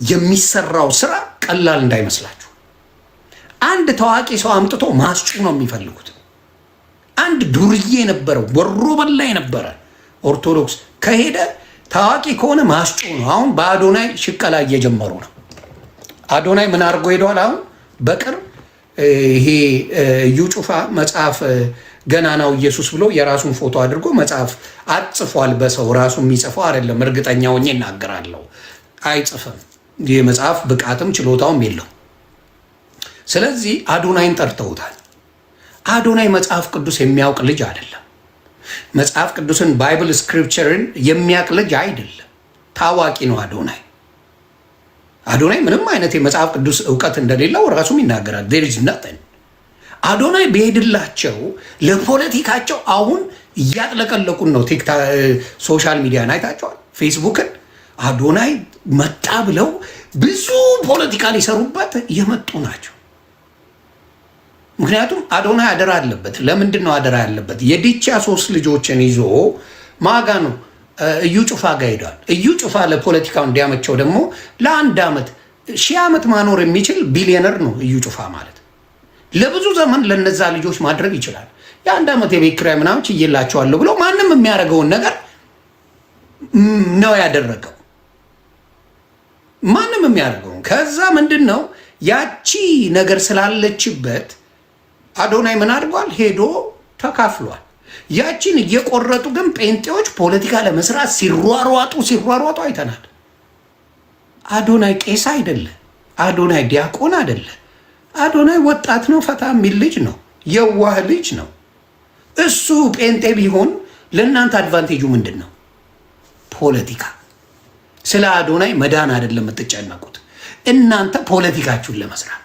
የሚሰራው ስራ ቀላል እንዳይመስላችሁ። አንድ ታዋቂ ሰው አምጥቶ ማስጩ ነው የሚፈልጉት። አንድ ዱርዬ የነበረው ወሮ በላ የነበረ ኦርቶዶክስ ከሄደ ታዋቂ ከሆነ ማስጩ ነው። አሁን በአዶናይ ሽቀላ እየጀመሩ ነው። አዶናይ ምን አድርጎ ሄደዋል? አሁን በቅርብ ይሄ እዩ ጩፋ መጽሐፍ ገናናው ኢየሱስ ብሎ የራሱን ፎቶ አድርጎ መጽሐፍ አጽፏል። በሰው ራሱ የሚጽፈው አይደለም፣ እርግጠኛ ሆኜ እናገራለሁ። አይጽፍም። ይህ መጽሐፍ ብቃትም ችሎታውም የለው። ስለዚህ አዶናይን ጠርተውታል። አዶናይ መጽሐፍ ቅዱስ የሚያውቅ ልጅ አይደለም። መጽሐፍ ቅዱስን ባይብል ስክሪፕቸርን የሚያውቅ ልጅ አይደለም። ታዋቂ ነው አዶናይ። አዶናይ ምንም አይነት የመጽሐፍ ቅዱስ እውቀት እንደሌለው ራሱም ይናገራል። there is nothing። አዶናይ በሄድላቸው ለፖለቲካቸው አሁን እያጥለቀለቁን ነው። ሶሻል ሚዲያን አይታቸዋል፣ ፌስቡክን። አዶናይ መጣ ብለው ብዙ ፖለቲካ ሊሰሩበት የመጡ ናቸው። ምክንያቱም አዶናይ አደራ አለበት። ለምንድን ነው አደራ ያለበት? የዲቻ 3 ልጆችን ይዞ ማጋ ነው እዩ ጩፋ ጋር ሄዷል። እዩ ጩፋ ለፖለቲካው እንዲያመቸው ደግሞ ለ1 ዓመት 1000 ዓመት ማኖር የሚችል ቢሊዮነር ነው እዩ ጩፋ ማለት። ለብዙ ዘመን ለነዛ ልጆች ማድረግ ይችላል። የ1 ዓመት የቤት ኪራይ ምናምን ችዬላቸዋለሁ ብሎ ማንም የሚያደርገውን ነገር ነው ያደረገው። ማንም የሚያደርገውን ከዛ ምንድን ነው ያቺ ነገር ስላለችበት አዶናይ ምን አድርጓል? ሄዶ ተካፍሏል። ያቺን እየቆረጡ ግን ጴንጤዎች ፖለቲካ ለመስራት ሲሯሯጡ አይተናል። አዶናይ ቄስ አይደለ፣ አዶናይ ዲያቆን አይደለ። አዶናይ ወጣት ነው፣ ፈታ የሚል ልጅ ነው፣ የዋህ ልጅ ነው። እሱ ጴንጤ ቢሆን ለእናንተ አድቫንቴጁ ምንድን ነው? ፖለቲካ። ስለ አዶናይ መዳን አይደለም የምትጨነቁት እናንተ ፖለቲካችሁን ለመስራት።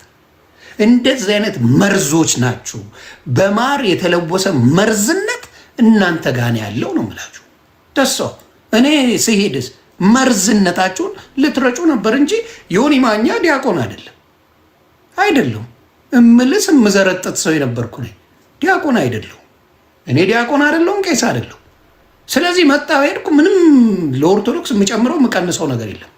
እንደዚህ አይነት መርዞች ናችሁ። በማር የተለወሰ መርዝነት እናንተ ጋር ያለው ነው የምላችሁ። ደሶ እኔ ስሄድስ መርዝነታችሁን ልትረጩ ነበር እንጂ ዮኒ ማኛ ዲያቆን አይደለም እምልስ የምዘረጥጥ ሰው የነበርኩ ነኝ። ዲያቆን አይደለሁም። እኔ ዲያቆን አይደለሁም፣ ቄስ አይደለሁም። ስለዚህ መጣሁ ሄድኩ። ምንም ለኦርቶዶክስ የምጨምረው የምቀንሰው ነገር የለም።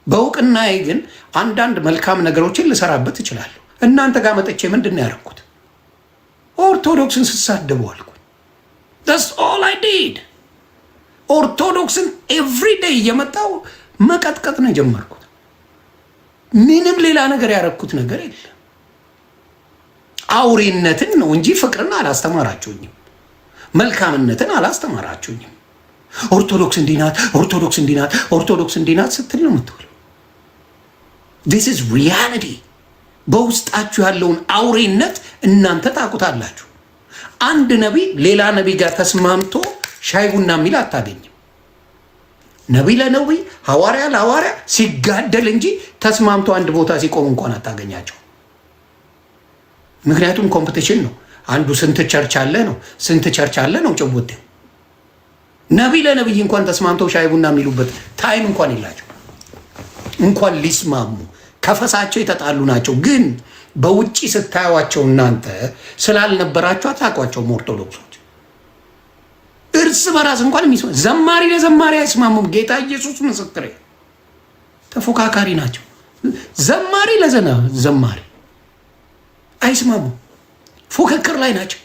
በእውቅናዬ ግን አንዳንድ መልካም ነገሮችን ልሰራበት እችላለሁ። እናንተ ጋር መጥቼ ምንድን ነው ያደረኩት? ኦርቶዶክስን ስሳደቡ አልኩ። that's all I did። ኦርቶዶክስን ኤቭሪዴይ እየመጣው መቀጥቀጥ ነው የጀመርኩት። ምንም ሌላ ነገር ያደረኩት ነገር የለም። አውሬነትን ነው እንጂ ፍቅርን አላስተማራችሁኝም። መልካምነትን አላስተማራችሁኝም። ኦርቶዶክስ እንዲህ ናት፣ ኦርቶዶክስ እንዲህ ናት፣ ኦርቶዶክስ እንዲህ ናት ስትል ነው የምትውለው። this is reality። በውስጣችሁ ያለውን አውሬነት እናንተ ታውቁታላችሁ። አንድ ነቢይ ሌላ ነቢይ ጋር ተስማምቶ ሻይ ቡና የሚል አታገኝም። ነቢይ ለነቢይ ሐዋርያ ለሐዋርያ ሲጋደል እንጂ ተስማምቶ አንድ ቦታ ሲቆም እንኳን አታገኛቸው። ምክንያቱም ኮምፒቲሽን ነው። አንዱ ስንት ቸርች አለ ነው፣ ስንት ቸርች አለ ነው ጭውውት። ነቢይ ለነቢይ እንኳን ተስማምተው ሻይ ቡና የሚሉበት ታይም እንኳን የላቸው። እንኳን ሊስማሙ ከፈሳቸው የተጣሉ ናቸው። ግን በውጪ ስታዩዋቸው እናንተ ስላልነበራችሁ አታውቋቸውም። ኦርቶዶክሶች እርስ በራስ እንኳን ዘማሪ ለዘማሪ አይስማሙም። ጌታ ኢየሱስ ምስክሬ፣ ተፎካካሪ ናቸው። ዘማሪ ለዘማሪ አይስማሙም። ፉክክር ላይ ናቸው።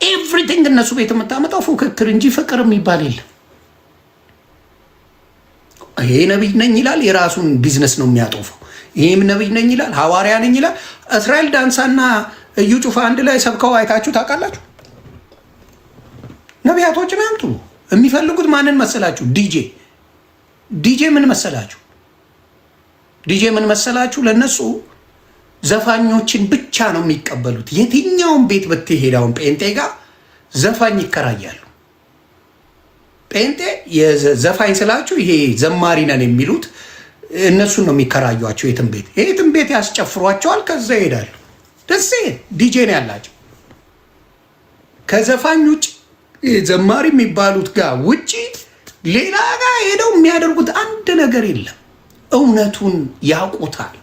ኤቭሪቲንግ እነሱ ቤት የምታመጣው ፉክክር እንጂ ፍቅር የሚባል የለም። ይሄ ነቢይ ነኝ ይላል፣ የራሱን ቢዝነስ ነው የሚያጦፈው። ይህም ነቢይ ነኝ ይላል፣ ሐዋርያ ነኝ ይላል። እስራኤል ዳንሳና እዩ ጩፋ አንድ ላይ ሰብከው አይታችሁ ታውቃላችሁ? ነቢያቶችን አምጡ። የሚፈልጉት ማንን መሰላችሁ? ዲጄ ምን መሰላችሁ? ዲጄ ምን መሰላችሁ? ለነሱ ዘፋኞችን ብቻ ነው የሚቀበሉት። የትኛውን ቤት ብትሄዳውን ጴንጤ ጋር ዘፋኝ ይከራያሉ። ጴንጤ የዘፋኝ ስላችሁ ይሄ ዘማሪ ነን የሚሉት እነሱን ነው የሚከራዩቸው። የትም ቤት ያስጨፍሯቸዋል። ከዛ ይሄዳሉ። ደስ ዲጄ ነው ያላቸው። ከዘፋኝ ውጭ ዘማሪ የሚባሉት ጋር ውጭ ሌላ ጋር ሄደው የሚያደርጉት አንድ ነገር የለም። እውነቱን ያውቁታል።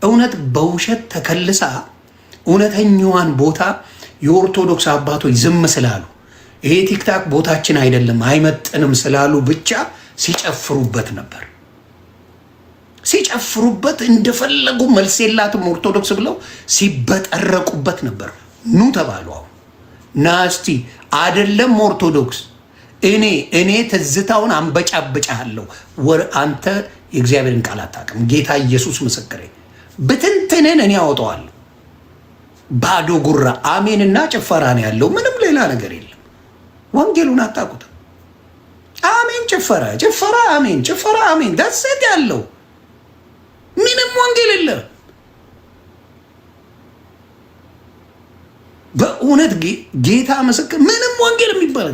እውነት በውሸት ተከልሳ እውነተኛዋን ቦታ የኦርቶዶክስ አባቶች ዝም ስላሉ ይሄ ቲክታክ ቦታችን አይደለም አይመጥንም ስላሉ ብቻ ሲጨፍሩበት ነበር። ሲጨፍሩበት እንደፈለጉ መልስ የላትም ኦርቶዶክስ ብለው ሲበጠረቁበት ነበር። ኑ ተባሉ። ናስቲ አይደለም ኦርቶዶክስ እኔ ትዝታውን አንበጫብጫለሁ። አንተ የእግዚአብሔርን ቃል አታውቅም። ጌታ ኢየሱስ ምስክሬ፣ ብትንትንን እኔ አወጣዋለሁ። ባዶ ጉራ አሜንና ጭፈራ ነው ያለው። ምንም ሌላ ነገር የለም። ወንጌሉን አታውቁትም። አሜን ጭፈራ፣ ጭፈራ አሜን፣ ጭፈራ አሜን። ደሴት ያለው ምንም ወንጌል የለም። በእውነት ጌታ ምስክር፣ ምንም ወንጌል የሚባል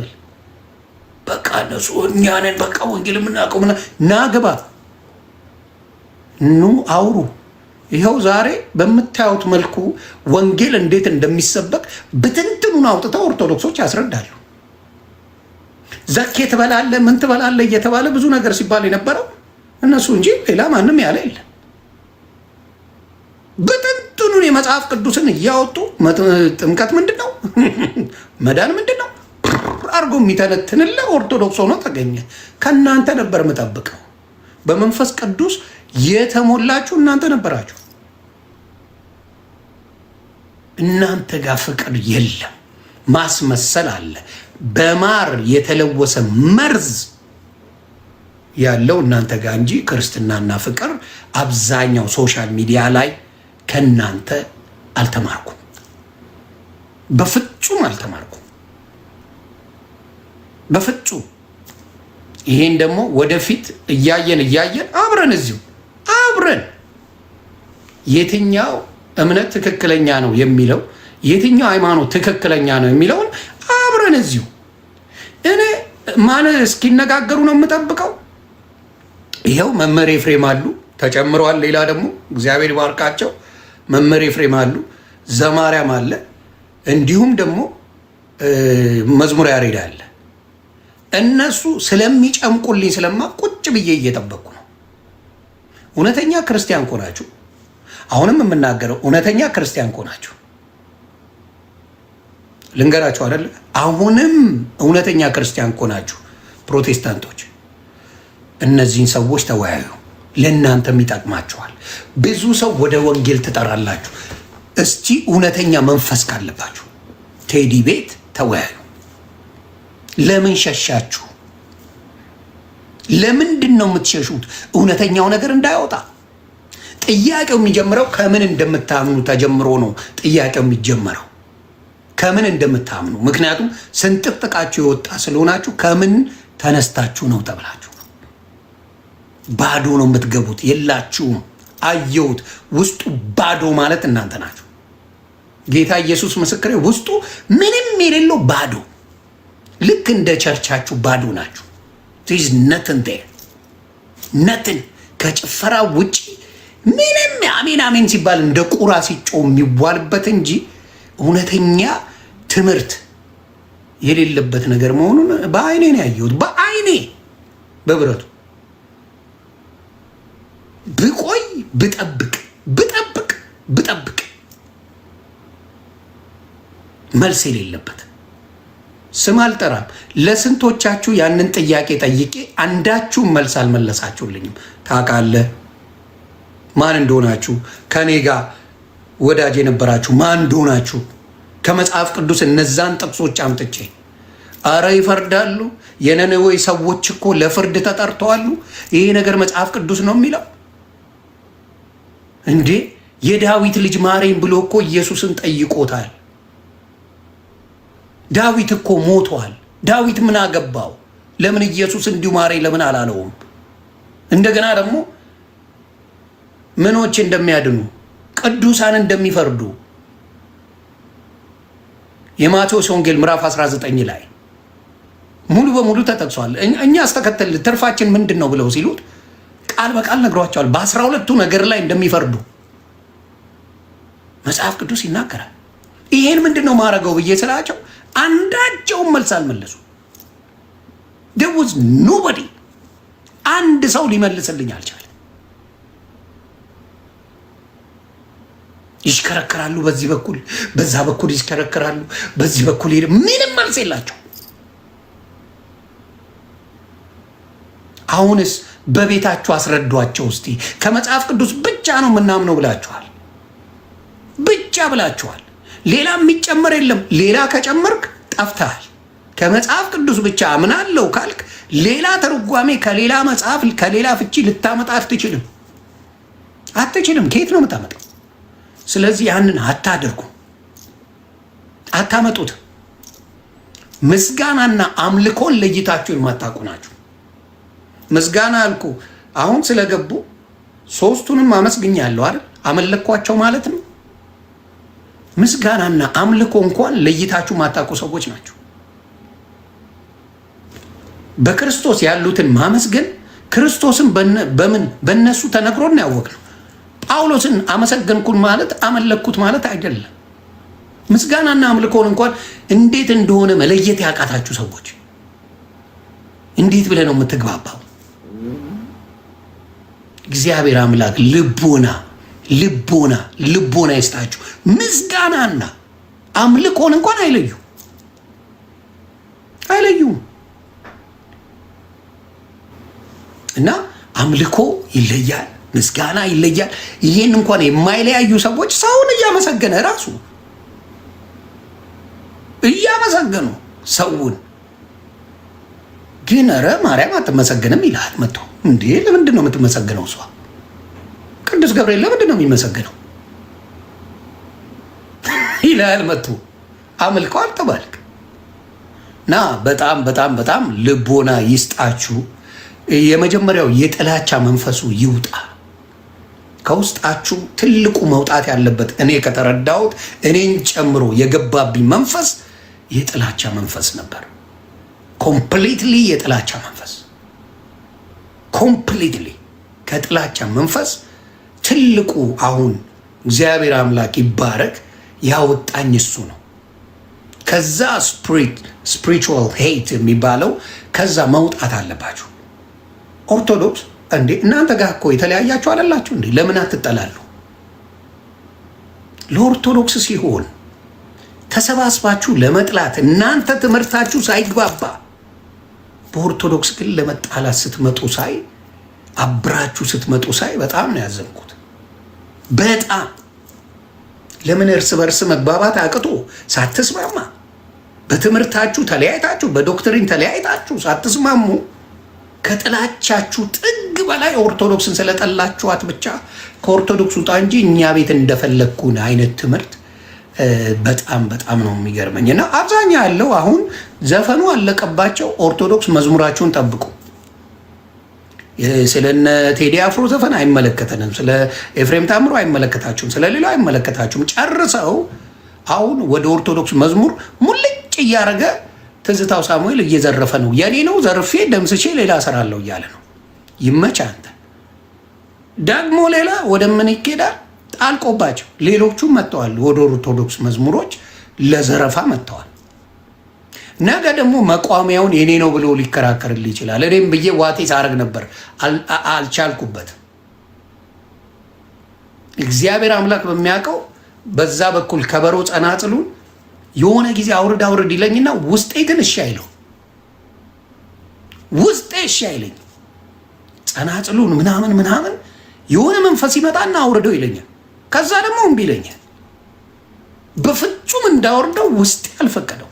በቃ እነሱ እኛንን በቃ ወንጌል የምናውቀው ናግባ ኑ አውሩ። ይኸው ዛሬ በምታዩት መልኩ ወንጌል እንዴት እንደሚሰበክ ብትንትኑን አውጥተው ኦርቶዶክሶች ያስረዳሉ። ዘኬ ትበላለ ምን ትበላለ እየተባለ ብዙ ነገር ሲባል የነበረው እነሱ እንጂ ሌላ ማንም ያለ የለም። ብትንትኑን የመጽሐፍ ቅዱስን እያወጡ ጥምቀት ምንድን ነው መዳን ምንድን ነው አርጎ የሚተነትንልህ ኦርቶዶክስ ሆኖ ተገኘ። ከእናንተ ነበር የምጠብቀው። በመንፈስ ቅዱስ የተሞላችሁ እናንተ ነበራችሁ። እናንተ ጋር ፍቅር የለም፣ ማስመሰል አለ። በማር የተለወሰ መርዝ ያለው እናንተ ጋር እንጂ ክርስትናና ፍቅር አብዛኛው ሶሻል ሚዲያ ላይ ከእናንተ አልተማርኩም፣ በፍጹም አልተማርኩም፣ በፍጹም። ይሄን ደግሞ ወደፊት እያየን አብረን እዚሁ አብረን የትኛው እምነት ትክክለኛ ነው የሚለው የትኛው ሃይማኖት ትክክለኛ ነው የሚለውን አብረን እዚሁ እኔ ማን እስኪነጋገሩ ነው የምጠብቀው። ይኸው መምህር ኤፍሬም አሉ ተጨምረዋል። ሌላ ደግሞ እግዚአብሔር ይባርካቸው መምህር ኤፍሬም አሉ፣ ዘማርያም አለ፣ እንዲሁም ደግሞ መዝሙር ያሬድ አለ። እነሱ ስለሚጨምቁልኝ ስለማ ቁጭ ብዬ እየጠበቅኩ ነው። እውነተኛ ክርስቲያን ኮናችሁ፣ አሁንም የምናገረው እውነተኛ ክርስቲያን ኮናችሁ ልንገራችሁ አይደለ? አሁንም እውነተኛ ክርስቲያን ኮናችሁ ፕሮቴስታንቶች፣ እነዚህን ሰዎች ተወያዩ፣ ለእናንተም ይጠቅማችኋል። ብዙ ሰው ወደ ወንጌል ትጠራላችሁ። እስቲ እውነተኛ መንፈስ ካለባችሁ ቴዲ ቤት ተወያዩ። ለምን ሸሻችሁ? ለምንድን ነው የምትሸሹት? እውነተኛው ነገር እንዳይወጣ። ጥያቄው የሚጀምረው ከምን እንደምታምኑ ተጀምሮ ነው። ጥያቄው የሚጀምረው ከምን እንደምታምኑ፣ ምክንያቱም ስንጥቅጥቃችሁ የወጣ ስለሆናችሁ ከምን ተነስታችሁ ነው ተብላችሁ። ባዶ ነው የምትገቡት፣ የላችሁም። አየሁት። ውስጡ ባዶ ማለት እናንተ ናችሁ። ጌታ ኢየሱስ ምስክሬ፣ ውስጡ ምንም የሌለው ባዶ፣ ልክ እንደ ቸርቻችሁ ባዶ ናችሁ። ዚስ ነትን ዴር ነትን። ከጭፈራ ውጭ ምንም አሜን አሜን ሲባል እንደ ቁራ ሲጮህ የሚዋልበት እንጂ እውነተኛ ትምህርት የሌለበት ነገር መሆኑን በአይኔ ነው ያየሁት። በአይኔ በብረቱ ብቆይ ብጠብቅ መልስ የሌለበት ስም አልጠራም። ለስንቶቻችሁ ያንን ጥያቄ ጠይቄ አንዳችሁም መልስ አልመለሳችሁልኝም። ታውቃለህ ማን እንደሆናችሁ፣ ከኔ ጋር ወዳጅ የነበራችሁ ማን እንደሆናችሁ ከመጽሐፍ ቅዱስ እነዛን ጥቅሶች አምጥቼ አረ ይፈርዳሉ። የነነዌ ሰዎች እኮ ለፍርድ ተጠርተዋሉ። ይሄ ነገር መጽሐፍ ቅዱስ ነው የሚለው እንዴ? የዳዊት ልጅ ማረኝ ብሎ እኮ ኢየሱስን ጠይቆታል። ዳዊት እኮ ሞቷል። ዳዊት ምን አገባው? ለምን ኢየሱስ እንዲሁ ማረኝ ለምን አላለውም? እንደገና ደግሞ ምኖች እንደሚያድኑ ቅዱሳን እንደሚፈርዱ የማቴዎስ ወንጌል ምዕራፍ 19 ላይ ሙሉ በሙሉ ተጠቅሷል። እኛ አስተከተል ትርፋችን ምንድን ነው ብለው ሲሉት ቃል በቃል ነግሯቸዋል። በ12ቱ ነገር ላይ እንደሚፈርዱ መጽሐፍ ቅዱስ ይናገራል። ይሄን ምንድን ነው ማድረገው ብዬ ስላቸው አንዳቸውም መልስ አልመለሱ። there was nobody፣ አንድ ሰው ሊመልስልኝ አልቻለም። ይሽከረከራሉ፣ በዚህ በኩል በዛ በኩል ይሽከረከራሉ፣ በዚህ በኩል ምንም መልስ የላቸው። አሁንስ በቤታችሁ አስረዷቸው እስቲ። ከመጽሐፍ ቅዱስ ብቻ ነው የምናምነው ብላችኋል፣ ብቻ ብላችኋል። ሌላ የሚጨመር የለም። ሌላ ከጨመርክ ጠፍተሃል። ከመጽሐፍ ቅዱስ ብቻ አምናለሁ ካልክ ሌላ ተርጓሜ ከሌላ መጽሐፍ ከሌላ ፍቺ ልታመጣ አትችልም፣ አትችልም። ከየት ነው የምታመጣው? ስለዚህ ያንን አታደርጉ፣ አታመጡት። ምስጋናና አምልኮን ለይታችሁ የማታውቁ ናችሁ። ምስጋና አልኩ አሁን ስለገቡ ሶስቱንም አመስግኛለሁ አይደል? አመለኳቸው ማለት ነው። ምስጋናና አምልኮ እንኳን ለይታችሁ ማታውቁ ሰዎች ናቸው። በክርስቶስ ያሉትን ማመስገን ክርስቶስን በምን በእነሱ ተነግሮና ያወቅነው። ጳውሎስን አመሰገንኩን ማለት አመለኩት ማለት አይደለም። ምስጋናና አምልኮን እንኳን እንዴት እንደሆነ መለየት ያቃታችሁ ሰዎች እንዴት ብለህ ነው የምትግባባው? እግዚአብሔር አምላክ ልቦና ይስጣችሁ። ምስጋናና አምልኮን እንኳን አይለዩም። እና አምልኮ ይለያል፣ ምስጋና ይለያል። ይሄን እንኳን የማይለያዩ ሰዎች ሰውን እያመሰገነ ራሱ እያመሰገኑ ሰውን ግን ኧረ ማርያም አትመሰገንም ይልሃል መጥቶ። እንዴ ለምንድን ነው የምትመሰገነው? እሷ ቅዱስ ገብርኤል ለምንድን ነው የሚመሰገነው ይልሃል መጥቶ። አምልከው አልተባልክ እና በጣም ልቦና ይስጣችሁ። የመጀመሪያው የጥላቻ መንፈሱ ይውጣ ከውስጣችሁ። ትልቁ መውጣት ያለበት እኔ ከተረዳሁት እኔን ጨምሮ የገባብኝ መንፈስ የጥላቻ መንፈስ ነበር። ኮምፕሊትሊ የጥላቻ መንፈስ ኮምፕሊትሊ ከጥላቻ መንፈስ ትልቁ አሁን እግዚአብሔር አምላክ ይባረክ ያወጣኝ እሱ ነው። ከዛ ስፒሪቹዋል ሄት የሚባለው ከዛ መውጣት አለባችሁ። ኦርቶዶክስ እንዴ እናንተ ጋር እኮ የተለያያችሁ አይደላችሁ እንዴ? ለምን አትጠላሉ? ለኦርቶዶክስ ሲሆን ተሰባስባችሁ ለመጥላት እናንተ ትምህርታችሁ ሳይግባባ፣ በኦርቶዶክስ ግን ለመጣላት ስትመጡ ሳይ አብራችሁ ስትመጡ ሳይ በጣም ነው ያዘንኩት። በጣም ለምን እርስ በርስ መግባባት አቅቶ ሳትስማማ በትምህርታችሁ ተለያይታችሁ በዶክትሪን ተለያይታችሁ ሳትስማሙ ከጥላቻችሁ ጥግ በላይ ኦርቶዶክስን ስለጠላችኋት ብቻ ከኦርቶዶክስ ውጣ እንጂ እኛ ቤት እንደፈለግኩን አይነት ትምህርት በጣም ነው የሚገርመኝ። እና አብዛኛው ያለው አሁን ዘፈኑ አለቀባቸው። ኦርቶዶክስ መዝሙራችሁን ጠብቁ። ስለነ ቴዲ አፍሮ ዘፈን አይመለከተንም፣ ስለ ኤፍሬም ታምሮ አይመለከታችሁም፣ ስለ ሌላው አይመለከታችሁም። ጨርሰው አሁን ወደ ኦርቶዶክስ መዝሙር ሙልጭ እያደረገ ትዝታው ሳሙኤል እየዘረፈ ነው። የኔ ነው ዘርፌ ደምስቼ ሌላ እሰራለሁ እያለ ነው። ይመች አንተ ደግሞ ሌላ ወደ ምን ይኬዳል? ጣልቆባቸው ሌሎቹም መጥተዋል። ወደ ኦርቶዶክስ መዝሙሮች ለዘረፋ መጥተዋል። ነገ ደግሞ መቋሚያውን የኔ ነው ብሎ ሊከራከርልህ ይችላል። እኔም ብዬ ዋቴ ሳረግ ነበር፣ አልቻልኩበትም። እግዚአብሔር አምላክ በሚያውቀው በዛ በኩል ከበሮ ጸናጽሉን የሆነ ጊዜ አውርድ ይለኝና ውስጤ ግን እሺ አይለው። ውስጤ እሺ አይለኝ። ጸናጽሉን ምናምን የሆነ መንፈስ ይመጣና አውርደው ይለኛል። ከዛ ደግሞ እምቢ ይለኛል። በፍጹም እንዳወርደው ውስጤ አልፈቀደው።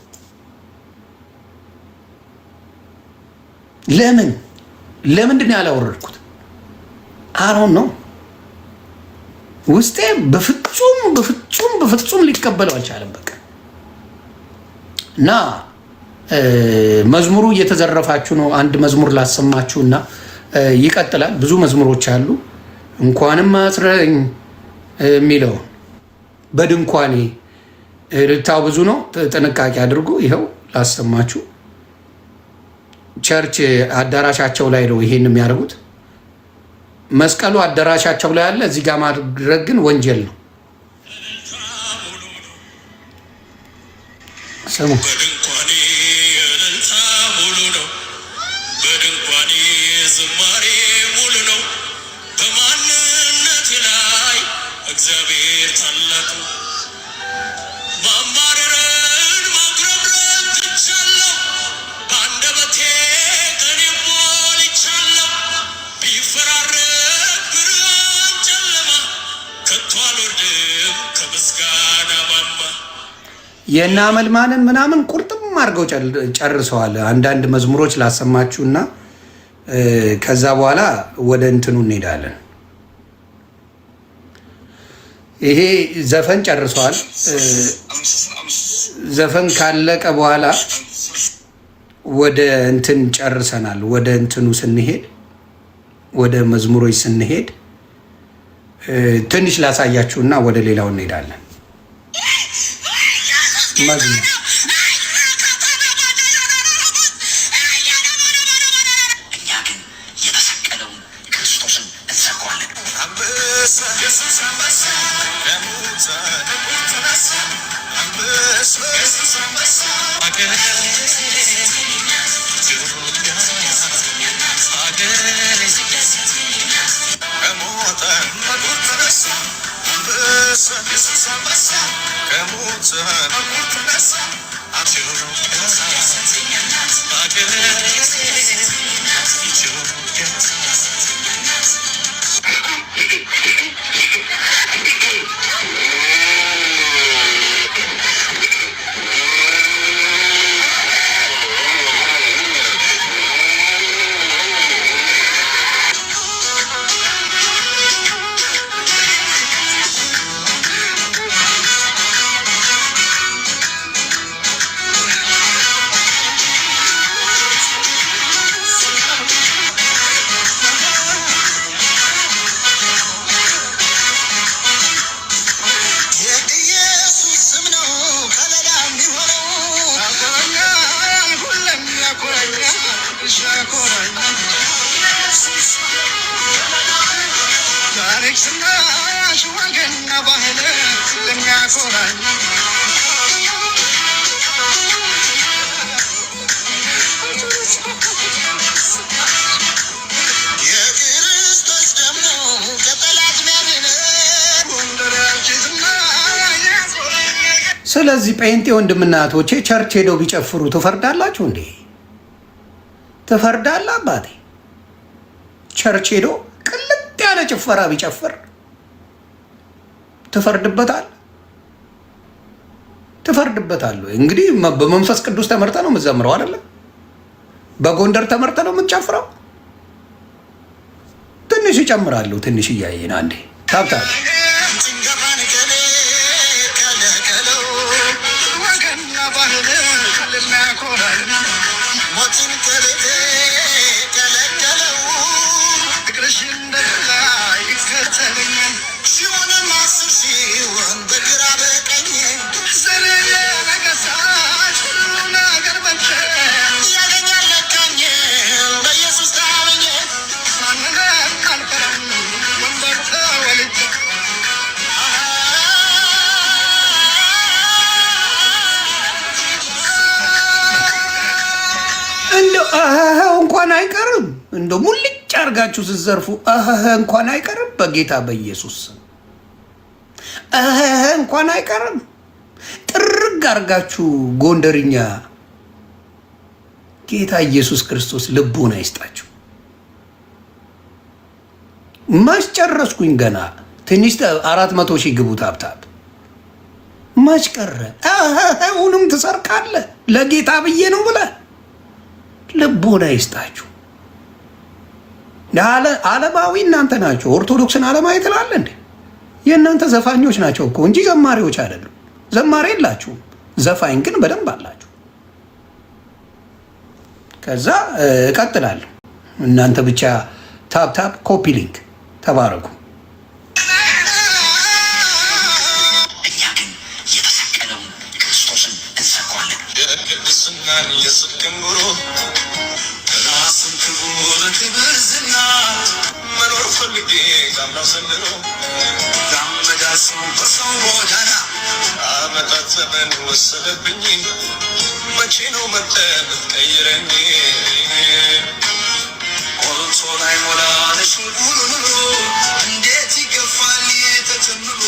ለምንድን ያላወረድኩት? አሮን ነው ውስጤ በፍጹም ሊቀበለው አልቻለም። በቃ እና መዝሙሩ እየተዘረፋችሁ ነው። አንድ መዝሙር ላሰማችሁና ይቀጥላል። ብዙ መዝሙሮች አሉ። እንኳንም አስረኝ የሚለው በድንኳኔ ልታው ብዙ ነው። ጥንቃቄ አድርጉ። ይኸው ላሰማችሁ። ቸርች አዳራሻቸው ላይ ነው ይሄን የሚያደርጉት። መስቀሉ አዳራሻቸው ላይ አለ። እዚህ ጋር ማድረግ ግን ወንጀል ነው። ስሙ። በድንኳኔ እልልታ ሙሉ ነው። በድንኳኔ ዝማሬ ሙሉ ነው። በማንነቴ ላይ እግዚአብሔር ታላቅ ነው። ማማረርን ማጉረምረም ትቻለሁ። በአንደበቴ ቀኔ ሞልቻለሁ። የእነ አመልማልን ምናምን ቁርጥም አድርገው ጨርሰዋል። አንዳንድ መዝሙሮች ላሰማችሁና ከዛ በኋላ ወደ እንትኑ እንሄዳለን። ይሄ ዘፈን ጨርሰዋል። ዘፈን ካለቀ በኋላ ወደ እንትን ጨርሰናል። ወደ እንትኑ ስንሄድ ወደ መዝሙሮች ስንሄድ ትንሽ ላሳያችሁና ወደ ሌላው እንሄዳለን። መዝሙር እኛ ግን የተሰቀለውን ክርስቶስን እንሰብከዋለን። ስለዚህ ጴንጤ ወንድምና እህቶቼ ቸርች ሄደው ቢጨፍሩ ትፈርዳላችሁ እንዴ? ትፈርዳለህ አባቴ? ቸርች ሄዶ ቅልጥ ያለ ጭፈራ ቢጨፍር ትፈርድበታል? ትፈርድበታል? እንግዲህ በመንፈስ ቅዱስ ተመርጠ ነው የምትዘምረው አይደለም? በጎንደር ተመርጠ ነው የምትጨፍረው? ትንሽ ይጨምራለሁ። ትንሽ እያየን አንዴ ታብታ እንኳን አይቀርም። እንደ ሙልጭ አርጋችሁ ስትዘርፉ እንኳን አይቀርም። በጌታ በኢየሱስ እንኳን አይቀርም። ጥርግ አርጋችሁ ጎንደርኛ ጌታ ኢየሱስ ክርስቶስ ልቦና ይስጣችሁ። ማስጨረስኩኝ ገና ትንሽ 400 ሺህ ግቡ ታብታብ ማስቀረ አሁንም ትሰርቃለህ። ለጌታ ብዬ ነው ብለህ ልቦና ይስጣችሁ። ዓለማዊ እናንተ ናቸው። ኦርቶዶክስን ዓለማዊ ትላለህ እንዴ? የእናንተ ዘፋኞች ናቸው እኮ እንጂ ዘማሪዎች አይደሉም። ዘማሪ የላችሁም፣ ዘፋኝ ግን በደንብ አላችሁ። ከዛ እቀጥላለሁ። እናንተ ብቻ ታፕ ኮፒ ሊንክ ተባረኩ። እኛ ግን የተሰቀለውን ክርስቶስን እንሰብከዋለን። የቅድስናን የጽድቅን ኑሮ ራስን ክቡር ክብር ዝና መኖር ፈልጌ ጋምናው ሰንድሮ ዳመዳ ሰው በሰው ጎዳና አመታት ዘመን ወሰደብኝ። መቼ ነው መጥተህ የምትቀይረኝ? ቆርጦ ላይ ሞላ ለሽንጉሩ ኑሮ እንዴት ይገፋል ተጨምሮ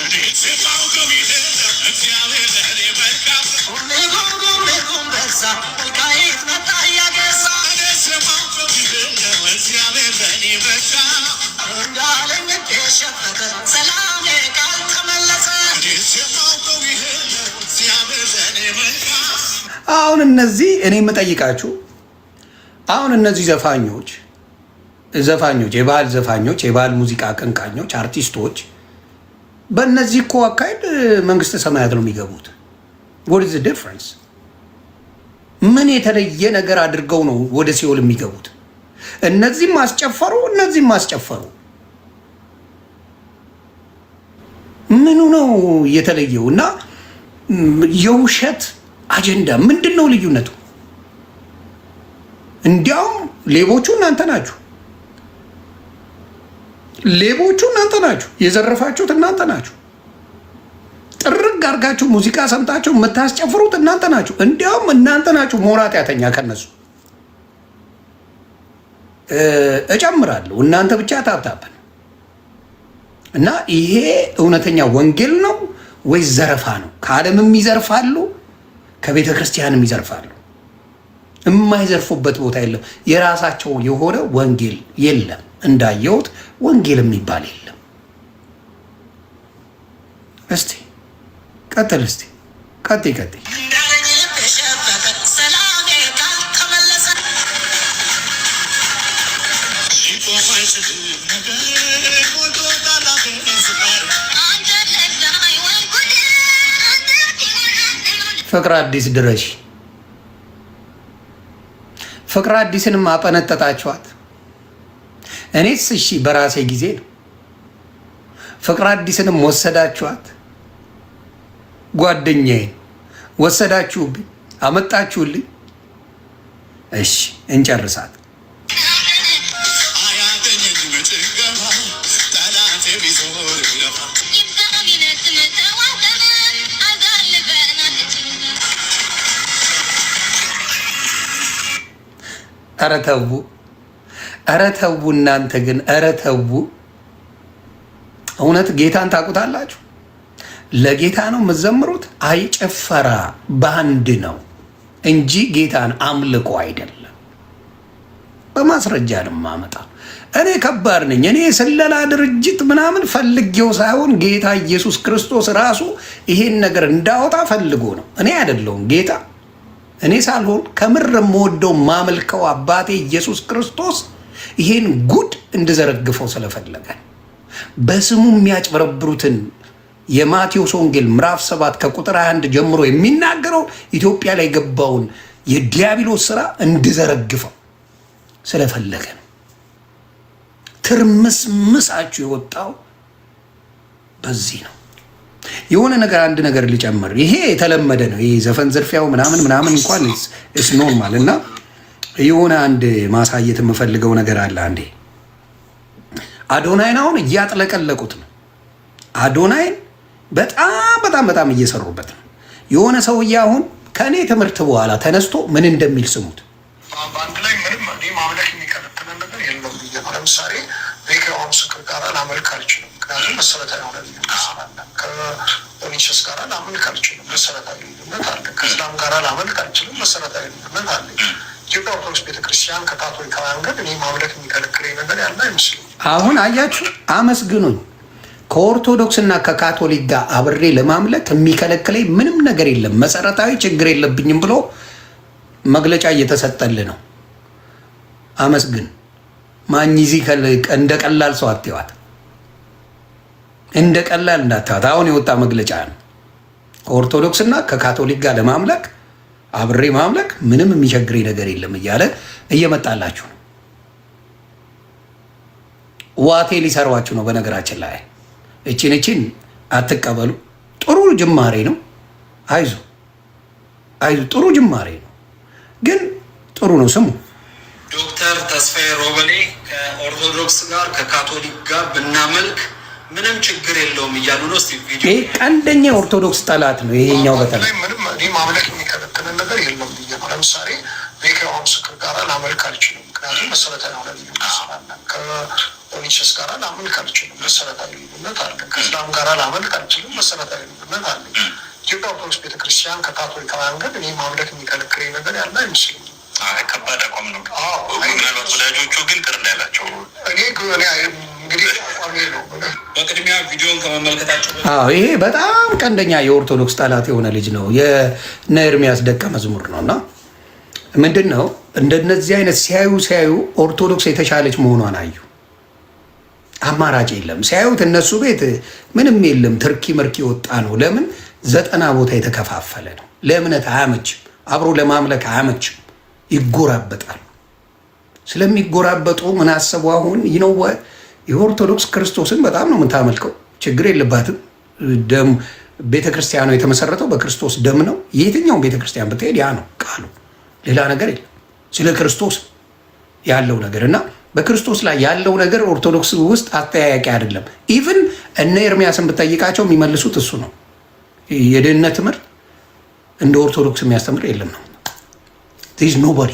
እንዴት የማውቀው ይሄን እግዚአብሔር ለእኔ መልካም ሁሌም በዛ መልካይት መጣ እያገሳ እንዴት የማውቀው ይሄን እግዚአብሔር ለእኔ መልካም እንዳለኝ ተሸፈተ ሰላሜ ቃል ተመለሰ እንዴት የማውቀው ይሄን አሁን እነዚህ እኔ የምጠይቃችሁ አሁን እነዚህ ዘፋኞች የባህል ዘፋኞች፣ የባህል ሙዚቃ አቀንቃኞች፣ አርቲስቶች በእነዚህ እኮ አካሄድ መንግስተ ሰማያት ነው የሚገቡት። what is the difference? ምን የተለየ ነገር አድርገው ነው ወደ ሲኦል የሚገቡት? እነዚህም ማስጨፈሩ እነዚህም ማስጨፈሩ ምኑ ነው የተለየው? እና የውሸት አጀንዳ ምንድን ነው ልዩነቱ? እንዲያውም ሌቦቹ እናንተ ናችሁ። የዘረፋችሁት እናንተ ናችሁ። ጥርግ አድርጋችሁ ሙዚቃ ሰምታችሁ የምታስጨፍሩት እናንተ ናችሁ። እንዲያውም እናንተ ናችሁ ሞራት ያተኛ ከነሱ እጨምራለሁ። እናንተ ብቻ ታብታበን እና ይሄ እውነተኛ ወንጌል ነው ወይስ ዘረፋ ነው? ከዓለምም ይዘርፋሉ፣ ከቤተ ክርስቲያንም ይዘርፋሉ። የማይዘርፉበት ቦታ የለም። የራሳቸው የሆነ ወንጌል የለም። እንዳየሁት ወንጌል የሚባል የለም። እስቲ ቀጥል፣ እስቲ ቀጥይ። ፍቅር አዲስ ድረሽ። ፍቅር አዲስንም አጠነጠጣችኋት። እኔስ እሺ በራሴ ጊዜ ነው። ፍቅር አዲስንም ወሰዳችኋት። ጓደኛዬን ወሰዳችሁብኝ፣ አመጣችሁልኝ። እሺ እንጨርሳት። ኧረ ተው እናንተ ግን ኧረ ተው። እውነት ጌታን ታውቁታላችሁ? ለጌታ ነው የምትዘምሩት? አይ ጭፈራ ባንድ ነው እንጂ ጌታን አምልኮ አይደለም። በማስረጃ ነው የማመጣ። እኔ ከባድ ነኝ። እኔ የስለላ ድርጅት ምናምን ፈልጌው ሳይሆን ጌታ ኢየሱስ ክርስቶስ ራሱ ይሄን ነገር እንዳወጣ ፈልጎ ነው። እኔ አይደለሁም ጌታ። እኔ ሳልሆን ከምር የምወደው ማመልከው አባቴ ኢየሱስ ክርስቶስ ይሄን ጉድ እንድዘረግፈው ስለፈለገ በስሙ የሚያጭበረብሩትን የማቴዎስ ወንጌል ምዕራፍ 7 ከቁጥር 21 ጀምሮ የሚናገረው ኢትዮጵያ ላይ የገባውን የዲያብሎስ ስራ እንድዘረግፈው ስለፈለገ ነው። ትርምስምሳችሁ የወጣው በዚህ ነው። የሆነ ነገር አንድ ነገር ሊጨምር፣ ይሄ የተለመደ ነው። ይሄ ዘፈን ዝርፊያው ምናምን እንኳን እስ ኖርማል። እና የሆነ አንድ ማሳየት የምፈልገው ነገር አለ። አንዴ አዶናይን አሁን እያጥለቀለቁት ነው። አዶናይን በጣም እየሰሩበት ነው። የሆነ ሰውዬ አሁን ከእኔ ትምህርት በኋላ ተነስቶ ምን እንደሚል ስሙት። በአንድ ላይ ምንም ማምለክ የሚከለክለን ነገር የለም ብዬ ነው። ለምሳሌ ከሆኑ ስክር ጋር ላመልክ አልችልም፣ ምክንያቱም መሰረታዊ የሆነ ልዩነት ስላለ። ከኦኒቸስ ጋር ላመልክ አልችልም፣ መሰረታዊ ልዩነት አለ። ከእስላም ጋር ላመልክ አልችልም፣ መሰረታዊ ልዩነት አለ። ኢትዮጵያ ኦርቶዶክስ ቤተክርስቲያን ከካቶሊካውያን ጋር እኔ ማምለክ የሚከለክለኝ ነገር ያለ አይመስልም። አሁን አያችሁ፣ አመስግኑኝ። ከኦርቶዶክስ እና ከካቶሊክ ጋር አብሬ ለማምለክ የሚከለክለኝ ምንም ነገር የለም፣ መሰረታዊ ችግር የለብኝም ብሎ መግለጫ እየተሰጠል ነው። አመስግን። ማኝዚ እንደ ቀላል ሰው አትዋት፣ እንደ ቀላል እንዳትዋት። አሁን የወጣ መግለጫ ነው። ከኦርቶዶክስ እና ከካቶሊክ ጋር ለማምለክ አብሬ ማምለክ ምንም የሚቸግረኝ ነገር የለም እያለ እየመጣላችሁ ነው። ዋቴ ሊሰሯችሁ ነው። በነገራችን ላይ እቺን አትቀበሉ። ጥሩ ጅማሬ ነው። አይዞ ጥሩ ጅማሬ ነው፣ ግን ጥሩ ነው። ስሙ ዶክተር ተስፋዬ ሮበሌ ከኦርቶዶክስ ጋር ከካቶሊክ ጋር ብናመልክ ምንም ችግር የለውም እያሉ ነው። ይሄ ቀንደኛ ኦርቶዶክስ ጠላት ነው ይሄኛው። በተለይ ምንም ማምለክ የሚከለክለን ነገር የለም ብዬ ነው። ለምሳሌ ከሆኑ ስክር ጋር ላመልክ አልችልም፣ ምክንያቱም መሰረታዊ የሆነ ልዩነት ስላለ። ከኦኒቸስ ጋር ላመልክ አልችልም፣ መሰረታዊ ልዩነት አለ። ከእስላም ጋር ላመልክ አልችልም፣ መሰረታዊ ልዩነት አለ። ኢትዮጵያ ኦርቶዶክስ ቤተክርስቲያን ከካቶሊካውያን ጋር እኔ ማምለክ የሚከለክለኝ ነገር ያለ አይመስለኝም። ከባድ አቋም ነው። ምናልባት ወዳጆቹ ግን ቅር እንዳላቸው እኔ እንግዲህ አቋሜ ነው። በቅድሚያ ቪዲዮን ከመመልከታቸው ይሄ በጣም ቀንደኛ የኦርቶዶክስ ጠላት የሆነ ልጅ ነው። የነ ኤርሚያስ ደቀ መዝሙር ነው። እና ምንድን ነው እንደነዚህ አይነት ሲያዩ ኦርቶዶክስ የተሻለች መሆኗን አዩ። አማራጭ የለም። ሲያዩት እነሱ ቤት ምንም የለም፣ ትርኪ ምርኪ ወጣ ነው። ለምን 90 ቦታ የተከፋፈለ ነው። ለእምነት አያመችም፣ አብሮ ለማምለክ አያመችም። ይጎራበጣሉ። ስለሚጎራበጡ ምን አሰቡ? አሁን ይነው የኦርቶዶክስ ክርስቶስን በጣም ነው የምታመልከው፣ ችግር የለባትም። ደም ቤተክርስቲያኗ የተመሰረተው በክርስቶስ ደም ነው። የትኛውን ቤተክርስቲያን ብትሄድ ያ ነው ቃሉ፣ ሌላ ነገር የለም። ስለ ክርስቶስ ያለው ነገር እና በክርስቶስ ላይ ያለው ነገር ኦርቶዶክስ ውስጥ አጠያያቂ አይደለም። ኢቭን እነ ኤርሚያስን ብጠይቃቸው የሚመልሱት እሱ ነው። የድህነት ትምህርት እንደ ኦርቶዶክስ የሚያስተምር የለም ነው ዚስ ኖቦዲ።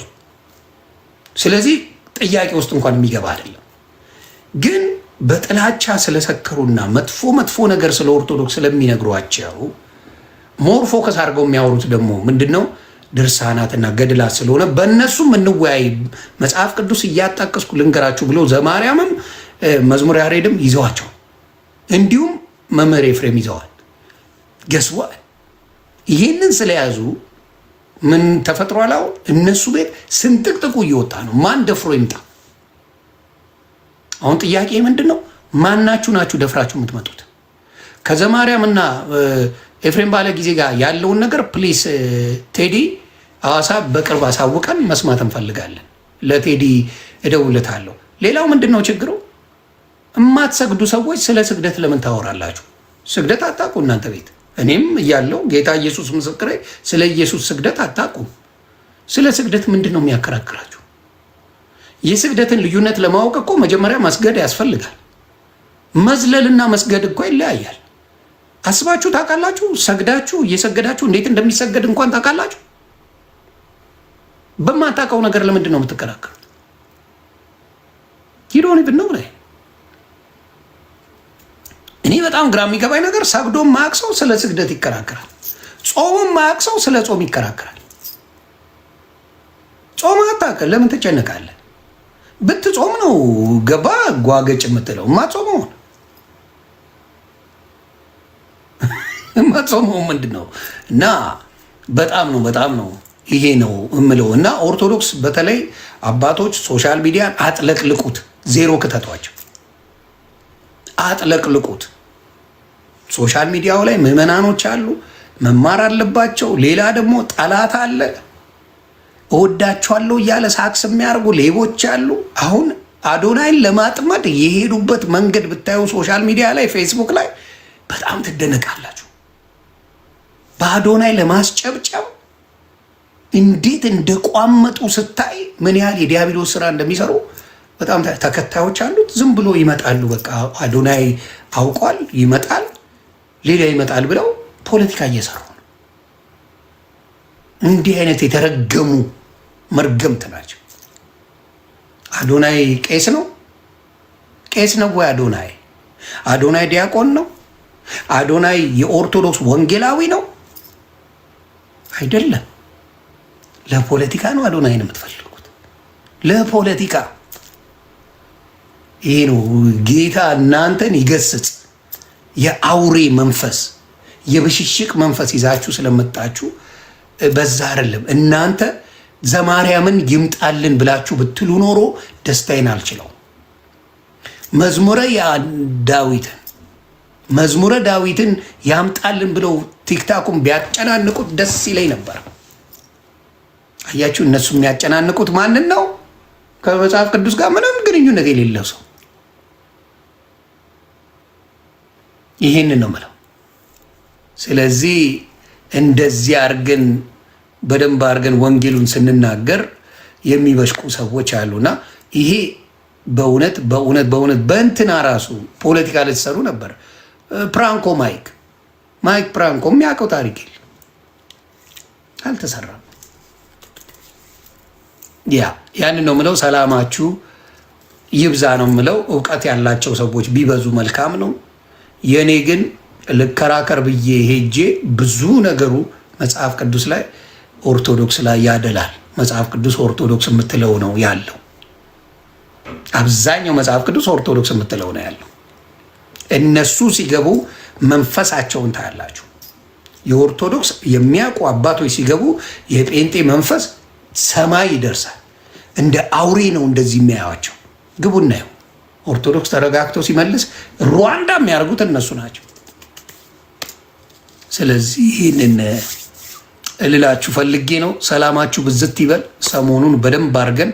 ስለዚህ ጥያቄ ውስጥ እንኳን የሚገባ አይደለም። ግን በጥላቻ ስለሰከሩና መጥፎ ነገር ስለ ኦርቶዶክስ ስለሚነግሯቸው ሞር ፎከስ አድርገው የሚያወሩት ደግሞ ምንድን ነው? ድርሳናትና ገድላት ስለሆነ በእነሱም እንወያይ፣ መጽሐፍ ቅዱስ እያጣቀስኩ ልንገራችሁ ብሎ ዘማርያምም መዝሙር ያሬድም ይዘዋቸው፣ እንዲሁም መምህር ኤፍሬም ይዘዋል። ገስዋ ይህንን ስለያዙ ምን ተፈጥሯል? አሁን እነሱ ቤት ስንጥቅጥቁ እየወጣ ነው። ማን ደፍሮ ይምጣ? አሁን ጥያቄ ምንድን ነው? ማናችሁ ናችሁ ደፍራችሁ የምትመጡት? ከዘማርያም እና ኤፍሬም ባለ ጊዜ ጋር ያለውን ነገር ፕሊስ ቴዲ ሐዋሳ በቅርብ አሳውቀን መስማት እንፈልጋለን። ለቴዲ እደውልታለሁ። ሌላው ምንድን ነው ችግሩ? እማትሰግዱ ሰዎች ስለ ስግደት ለምን ታወራላችሁ? ስግደት አታውቁ እናንተ ቤት። እኔም እያለው ጌታ ኢየሱስ ምስክሬ፣ ስለ ኢየሱስ ስግደት አታውቁም። ስለ ስግደት ምንድን ነው የሚያከራክራችሁ? የስግደትን ልዩነት ለማወቅ እኮ መጀመሪያ መስገድ ያስፈልጋል። መዝለልና መስገድ እኮ ይለያያል። አስባችሁ ታውቃላችሁ? ሰግዳችሁ እየሰገዳችሁ እንዴት እንደሚሰገድ እንኳን ታውቃላችሁ? በማታውቀው ነገር ለምንድን ነው የምትከራከሩት? ሂዶን ብነው ላይ እኔ በጣም ግራ የሚገባኝ ነገር ሰግዶ ማያውቅ ሰው ስለ ስግደት ይከራከራል። ጾም ማያውቅ ሰው ስለ ጾም ይከራከራል። ጾም አታውቅም፣ ለምን ትጨነቃለህ? ብትጾም ነው ገባ ጓገጭ የምትለው። ማጾመው ማጾመው ምንድን ነው? እና በጣም ነው ይሄ ነው እምለው። እና ኦርቶዶክስ በተለይ አባቶች ሶሻል ሚዲያን አጥለቅልቁት፣ ዜሮ ክተቷቸው፣ አጥለቅልቁት። ሶሻል ሚዲያው ላይ ምዕመናኖች አሉ፣ መማር አለባቸው። ሌላ ደግሞ ጠላት አለ፣ እወዳቸዋለሁ እያለ ሳክስ የሚያደርጉ ሌቦች አሉ። አሁን አዶናይን ለማጥመድ የሄዱበት መንገድ ብታዩ ሶሻል ሚዲያ ላይ ፌስቡክ ላይ በጣም ትደነቃላችሁ። በአዶናይ ለማስጨብጨብ እንዴት እንደቋመጡ ስታይ ምን ያህል የዲያብሎስ ስራ እንደሚሰሩ በጣም ተከታዮች አሉት። ዝም ብሎ ይመጣሉ። በቃ አዶናይ አውቋል፣ ይመጣል፣ ሌላ ይመጣል ብለው ፖለቲካ እየሰሩ ነው። እንዲህ አይነት የተረገሙ መርገምት ናቸው። አዶናይ ቄስ ነው? ቄስ ነው ወይ አዶናይ? አዶናይ ዲያቆን ነው? አዶናይ የኦርቶዶክስ ወንጌላዊ ነው? አይደለም። ለፖለቲካ ነው አዶናይን የምትፈልጉት፣ ለፖለቲካ። ይሄ ነው ጌታ እናንተን ይገስጽ። የአውሬ መንፈስ የብሽሽቅ መንፈስ ይዛችሁ ስለመጣችሁ በዛ አይደለም። እናንተ ዘማርያምን ይምጣልን ብላችሁ ብትሉ ኖሮ ደስታዬን አልችለው። መዝሙረ ዳዊትን ያምጣልን ብለው ቲክታኩን ቢያጨናንቁት ደስ ይለኝ ነበር። አያችሁ፣ እነሱ የሚያጨናንቁት ማንን ነው? ከመጽሐፍ ቅዱስ ጋር ምንም ግንኙነት የሌለው ሰው። ይሄንን ነው የምለው። ስለዚህ እንደዚህ አድርገን በደንብ አድርገን ወንጌሉን ስንናገር የሚበሽቁ ሰዎች አሉና ይሄ በእውነት በእንትና ራሱ ፖለቲካ ልትሰሩ ነበር። ፕራንኮ ማይክ ፕራንኮ የሚያውቀው ታሪክ የለም፣ አልተሰራም። ያንን ነው ምለው። ሰላማችሁ ይብዛ ነው ምለው። እውቀት ያላቸው ሰዎች ቢበዙ መልካም ነው። የእኔ ግን ልከራከር ብዬ ሄጄ ብዙ ነገሩ መጽሐፍ ቅዱስ ላይ ኦርቶዶክስ ላይ ያደላል። መጽሐፍ ቅዱስ ኦርቶዶክስ የምትለው ነው ያለው። አብዛኛው መጽሐፍ ቅዱስ ኦርቶዶክስ የምትለው ነው ያለው። እነሱ ሲገቡ መንፈሳቸውን ታያላችሁ። የኦርቶዶክስ የሚያውቁ አባቶች ሲገቡ የጴንጤ መንፈስ ሰማይ ይደርሳል። እንደ አውሬ ነው እንደዚህ የሚያዩቸው። ግቡና ይኸው ኦርቶዶክስ ተረጋግተው ሲመልስ ሩዋንዳ የሚያደርጉት እነሱ ናቸው። ስለዚህ ይህንን እልላችሁ ፈልጌ ነው። ሰላማችሁ ብዝት ይበል። ሰሞኑን በደንብ አድርገን